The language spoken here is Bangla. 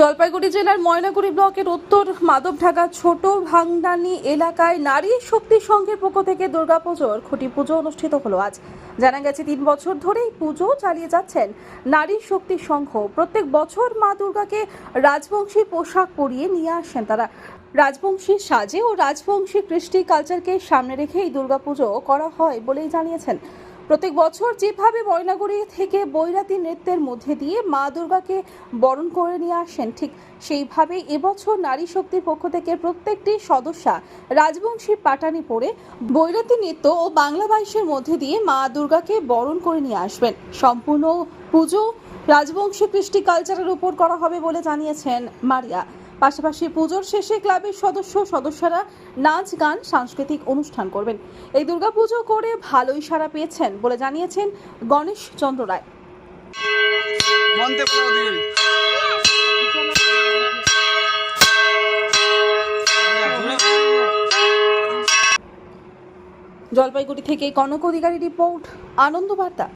জলপাইগুড়ি জেলার ময়নাগুড়ি ব্লকের উত্তর মাধবঢাকা ছোট ভাংদানি এলাকায় নারী শক্তি সংঘের পক্ষ থেকে দুর্গাপুজোর খুঁটি পুজো অনুষ্ঠিত হলো আজ। জানা গেছে 3 বছর ধরেই পুজো চালিয়ে যাচ্ছেন নারী শক্তি সংঘ। প্রত্যেক বছর মা দুর্গাকে রাজবংশী পোশাক পরিয়ে নিয়ে আসেন তারা। রাজবংশী সাজে ও রাজবংশী কৃষ্টি কালচারকে সামনে রেখে এই দুর্গাপুজো করা হয় বলেই জানিয়েছেন। প্রত্যেক বছর যেভাবে ময়নাগুড়ি থেকে বৈরাতি নৃত্যের মধ্যে দিয়ে মা দুর্গাকে বরণ করে নিয়ে আসেন, ঠিক সেইভাবে এবছর নারী শক্তির পক্ষ থেকে প্রত্যেকটি সদস্যা রাজবংশী পাটানি পরে বৈরাতি নৃত্য ও বাংলা বাইশের মধ্যে দিয়ে মা দুর্গাকে বরণ করে নিয়ে আসবেন। সম্পূর্ণ পুজো রাজবংশী কৃষ্টি কালচারের উপর করা হবে বলে জানিয়েছেন মারিয়া। পাশাপাশি পুজোর শেষে ক্লাবের সদস্যরা নাচ গান সাংস্কৃতিক অনুষ্ঠান করবেন। এই দুর্গাপুজো করে ভালোই সাড়া পেয়েছেন বলে জানিয়েছেন গণেশ চন্দ্র রায়। জলপাইগুড়ি থেকে কনক অধিকারী রিপোর্ট, আনন্দ বার্তা।